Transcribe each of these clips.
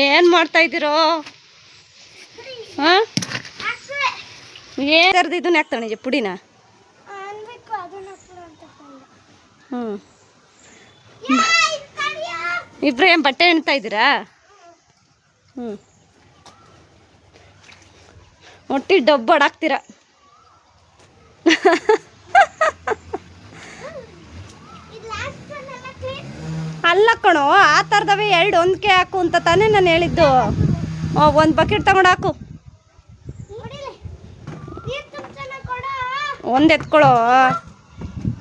ಏನು ಮಾಡ್ತಾ ಇದ್ದೀರೋ? ಹಾಂ, ಏನು ಥರದ್ದು ಇದನ್ನ ಹಾಕ್ತಾನೆ ಪುಡಿನ? ಹ್ಞೂ, ಇಬ್ಬರು ಏನು ಬಟ್ಟೆ ಹೆಣ್ತಾ ಇದ್ದೀರಾ? ಹ್ಞೂ, ಒಟ್ಟಿ ಡಬ್ಬು ಹೊಡಾಕ್ತೀರ. ಅಲ್ಲ ಕಣೋ, ಆ ಥರದವೇ ಎರಡು ಒಂದಕ್ಕೆ ಹಾಕು ಅಂತ ತಾನೇ ನಾನು ಹೇಳಿದ್ದು. ಒಂದು ಬಕೆಟ್ ತಗೊಂಡು ಹಾಕು. ಒಂದು ಎತ್ಕೊಳ್ಳೋ,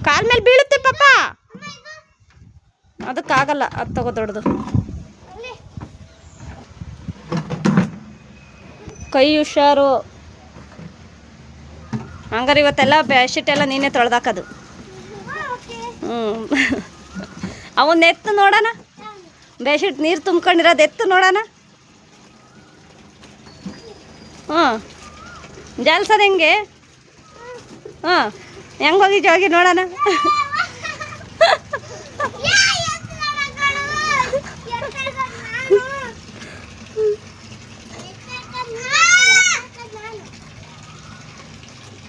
ಕಾಲ ಮೇಲೆ ಬೀಳುತ್ತೆ ಪಾಪ. ಅದಕ್ಕಾಗಲ್ಲ, ಅದು ತಗೋ ದೊಡ್ಡದು. ಕೈ ಹುಷಾರು. ಹಂಗಾರೆ ಇವತ್ತೆಲ್ಲ ಬೆಡ್ಶೀಟ್ ಎಲ್ಲ ನೀನೇ ತೊಳೆದಾಕೋದು. ಹ್ಞೂ, ಅವನ್ನ ಎತ್ತು ನೋಡೋಣ. ಬೆಡ್ಶೀಟ್ ನೀರು ತುಂಬ್ಕೊಂಡಿರೋದು ಎತ್ತು ನೋಡೋಣ. ಹ್ಞೂ, ಜಾಲ್ಸೋದು ಹೆಂಗೆ? ಹಾಂ, ಹೆಂಗೆ ಹೋಗಿ ನೋಡೋಣ.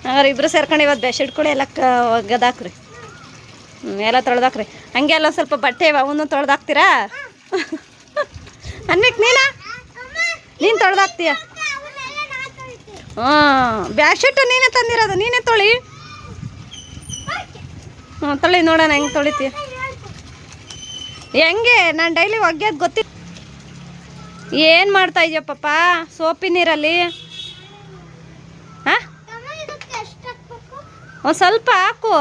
ಹಂಗಾರೆ ಇಬ್ಬರು ಸೇರ್ಕೊಂಡು ಇವತ್ತು ಬೆಡ್ಶೀಟ್ ಕೂಡ ಎಲ್ಲ ಒಗೆದಾಕ್ರಿ. ಎಲ್ಲ ತೊಳೆದಾಕ್ರಿ. ಹಂಗೆ ಎಲ್ಲ ಸ್ವಲ್ಪ ಬಟ್ಟೆ ಅವನು ತೊಳೆದಾಕ್ತೀರಾ? ಅನ್ಬೇಕು ನೀನು ತೊಳೆದಾಕ್ತೀಯ? ಹಾಂ, ಬೆಡ್ಶೀಟು ನೀನೇ ತಂದಿರೋದು, ನೀನೇ ತೊಳಿ. ಹ್ಞೂ, ತೊಳಿ ನೋಡೋಣ ಹೆಂಗೆ ತೊಳಿತೀಯ. ಹೆಂಗೆ ನಾನು ಡೈಲಿ ಒಗ್ಯೋದು ಗೊತ್ತಿಲ್ಲ. ಏನು ಮಾಡ್ತಾ ಇದೆಯೋ ಪಾಪ ಸೋಪಿನ ನೀರಲ್ಲಿ? ಹಾಂ, ಒಂದು ಸ್ವಲ್ಪ ಹಾಕು.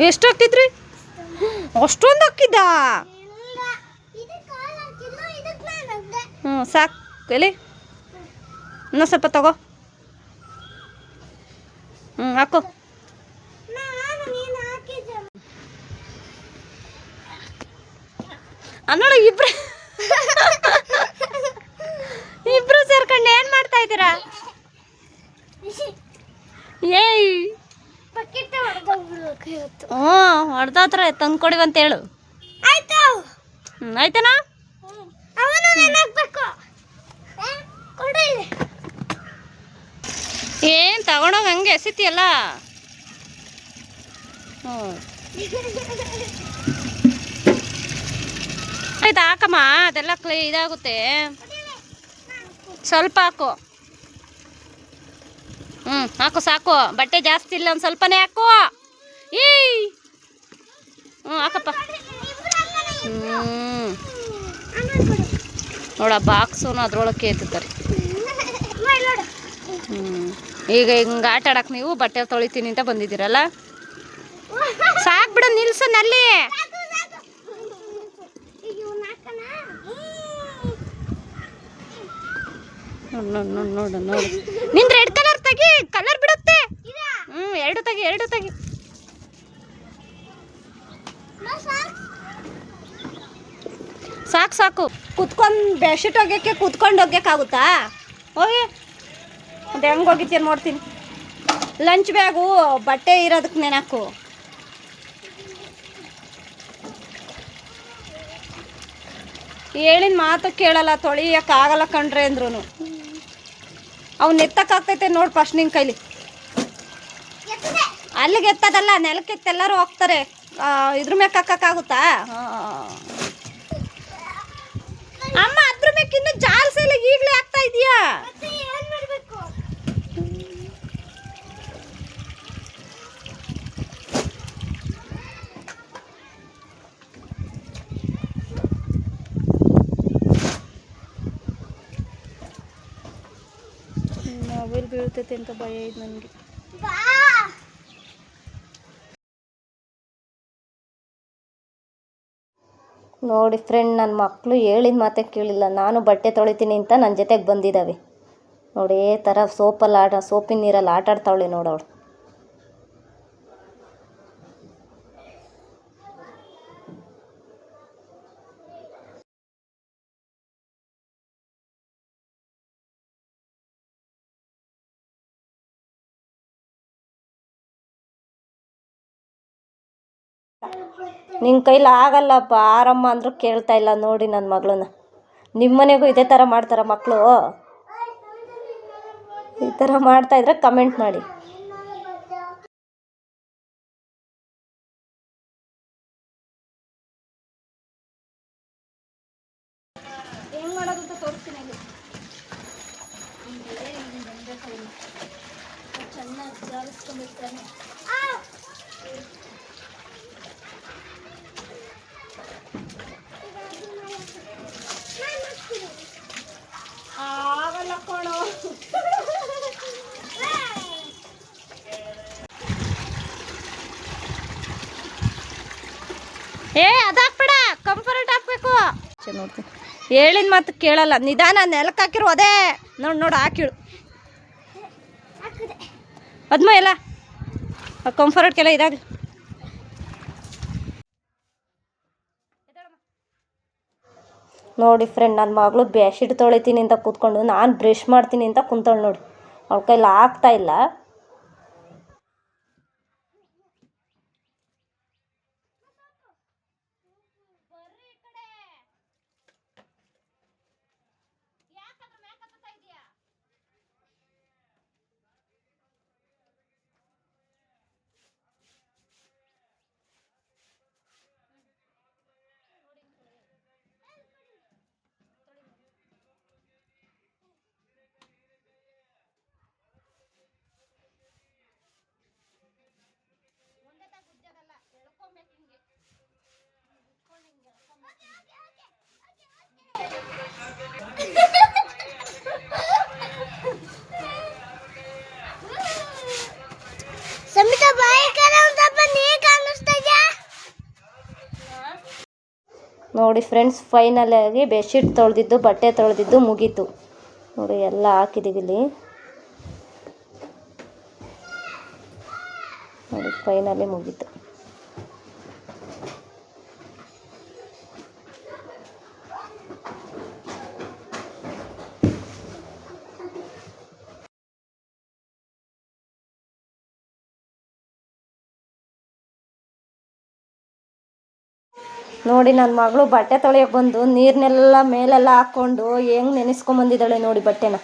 ಎಷ್ಟು ಹಾಕ್ತಿದ್ರಿ? ಅಷ್ಟೊಂದು ಹಾಕಿದ್ದ? ಹ್ಞೂ, ಸಾಕು. ಎಲ್ಲಿ ಇನ್ನೂ ಸ್ವಲ್ಪ ತಗೋ. ಹ್ಞೂ, ಹಾಕು. ಅನ್ನೋಳು ಇಬ್ರು ಸೇರ್ಕೊಂಡು ಏನು ಮಾಡ್ತಾ ಇದ್ದೀರಾ? ಏಯ್, ಹ್ಞೂ, ಹೊಡೆದತ್ರ ತಂದ್ಕೊಡಿವ ಅಂತ ಹೇಳು. ಹ್ಞೂ, ಆಯ್ತನಾ? ಏನು ತಗೊಂಡೋಗಿ ಹಂಗೆ ಎಸಿತಿಯಲ್ಲ? ಹ್ಞೂ, ಆಯ್ತು ಹಾಕಮ್ಮ. ಅದೆಲ್ಲ ಇದಾಗುತ್ತೆ. ಸ್ವಲ್ಪ ಹಾಕು. ಹ್ಞೂ, ಹಾಕು ಸಾಕು. ಬಟ್ಟೆ ಜಾಸ್ತಿ ಇಲ್ಲ, ಒಂದು ಸ್ವಲ್ಪನೇ ಹಾಕು. ಈ ಹ್ಞೂ, ಹಾಕಪ್ಪ. ಹ್ಞೂ, ನೋಡ ಬಾಕ್ಸು ಅದ್ರೊಳಕ್ಕೆ ಎತ್ತುತ್ತಾರೆ. ಹ್ಞೂ, ಈಗ ಹಿಂಗೆ ಆಟ ಆಡಕ್ಕೆ ನೀವು ಬಟ್ಟೆ ತೊಳಿತೀನಿ ಅಂತ ಬಂದಿದ್ದೀರಲ್ಲ? ಸಾಕು ಬಿಡು, ನಿಲ್ಸು ನಲ್ಲಿ. ನೋಡು ನಿಂದು ರೆಡ್ ಕಲರ್ ತೆಗಿ, ಕಲರ್ ಬಿಡುತ್ತೆ. ಹ್ಞೂ, ಎರಡು ತೆಗಿ. ಸಾಕು. ಕುತ್ಕೊಂಡು ಬೆಡ್ಶೀಟ್ ಒಗ್ಯೋಕ್ಕೆ ಕುತ್ಕೊಂಡು ಒಗ್ಯೋಕ್ಕಾಗುತ್ತಾ? ಹೋಗಿ ಅದು ಹೆಂಗೆ ಹೋಗಿತ್ತೀಯ ನೋಡ್ತೀನಿ. ಲಂಚ್ ಬ್ಯಾಗು ಬಟ್ಟೆ ಇರೋದಕ್ಕೆ ನೆನಾಕು. ಹೇಳಿನ ಮಾತು ಕೇಳಲ್ಲ, ತೊಳಿಯೋಕ್ಕಾಗಲ್ಲ ಕಣ್ರೆ ಅಂದ್ರೂ. ಅವ್ನು ಎತ್ತಕ್ಕಾಗ್ತೈತೆ ನೋಡಿ ಫಸ್ಟ್ ನಿನ್ನ ಕೈಲಿ. ಅಲ್ಲಿಗೆ ಎತ್ತದಲ್ಲ, ನೆಲಕ್ಕೆ ಎತ್ತೆಲ್ಲರೂ ಹೋಗ್ತಾರೆ. ಇದ್ರ ಮೇಲೆ ಹಾಕಕ್ಕಾಗುತ್ತಾ? ಅಮ್ಮ, ಅದ್ರ ಮೇಲೆ ಇನ್ನೂ ಜಾಲ್ಸೆಲ್ಲ ಈಗಲೇ ಆಗ್ತಾ ಇದೆಯಾ? ಮೊಬೈಲ್ ಬೀಳ್ತೈತೆ ಅಂತ ಭಯ ಇದೆ ನನಗೆ. ನೋಡಿ ಫ್ರೆಂಡ್, ನನ್ನ ಮಕ್ಕಳು ಹೇಳಿದ ಮಾತೇ ಕೇಳಿಲ್ಲ. ನಾನು ಬಟ್ಟೆ ತೊಳಿತೀನಿ ಅಂತ ನನ್ನ ಜೊತೆಗೆ ಬಂದಿದ್ದಾವೆ ನೋಡಿ. ಥರ ಸೋಪಿನ ನೀರಲ್ಲಿ ಆಟ ಆಡ್ತಾವಳೆ ನೋಡವಳು. ನಿನ್ನ ಕೈಲಿ ಆಗಲ್ಲಪ್ಪ ಆರಮ್ಮ ಅಂದರೂ ಕೇಳ್ತಾ ಇಲ್ಲ ನೋಡಿ ನನ್ನ ಮಗಳನ್ನ. ನಿಮ್ಮ ಮನೆಗೂ ಇದೇ ಥರ ಮಾಡ್ತಾರ ಮಕ್ಕಳು? ಈ ಥರ ಮಾಡ್ತಾಯಿದ್ರೆ ಕಮೆಂಟ್ ಮಾಡಿ. ಏನು ಮಾಡೋದು ಅಂತ ತೋರಿಸ್ತೀನಿ. ಚೆನ್ನಾಗಿ ಜಾಲಿಸ್ಕೊಂಡಿರ್ತಾನೆ. ಆಗಲ್ಲ ಕೊಡು. ಅದಾಕ್ಬೇಡ, ಕಂಫರ್ಟ್ ಹಾಕ್ಬೇಕು. ನೋಡ್ತೀನಿ, ಹೇಳಿದ ಮಾತು ಕೇಳಲ್ಲ. ನಿಧಾನ ನೆಲಕ್ಕೆ ಹಾಕಿರು. ಅದೇ ನೋಡು ಹಾಕಿಳು ಅದ್ಮ ಎಲ್ಲ ಕಂಫರ್ಟ್ಗೆಲ್ಲ ಇದಾಗ. ನೋಡಿ ಫ್ರೆಂಡ್, ನನ್ನ ಮಗಳು ಬೆಡ್ಶೀಟ್ ತೊಳಿತೀನಿ ಅಂತ ಕೂತ್ಕೊಂಡು ನಾನು ಬ್ರಷ್ ಮಾಡ್ತೀನಿ ಅಂತ ಕುಂತಳು ನೋಡಿ. ಅವಳ ಕೈಲಿ ಆಗ್ತಾ ಇಲ್ಲ. ನೋಡಿ ಫ್ರೆಂಡ್ಸ್, ಫೈನಲ್ ಆಗಿ ಬೆಡ್ಶೀಟ್ ತೊಳೆದಿದ್ದು ಬಟ್ಟೆ ತೊಳೆದಿದ್ದು ಮುಗೀತು ನೋಡಿ. ಎಲ್ಲ ಹಾಕಿದ್ದೀವಿ ಇಲ್ಲಿ ನೋಡಿ. ಫೈನಲಿ ಮುಗೀತು. ನೋಡಿ ನನ್ನ ಮಗಳು ಬಟ್ಟೆ ತೊಳೆಯೋಕೆ ಬಂದು ನೀರನ್ನೆಲ್ಲ ಮೇಲೆಲ್ಲ ಹಾಕ್ಕೊಂಡು ಹೆಂಗೆ ನೆನೆಸ್ಕೊಂಬಂದಿದ್ದಾಳೆ ನೋಡಿ ಬಟ್ಟೆನ.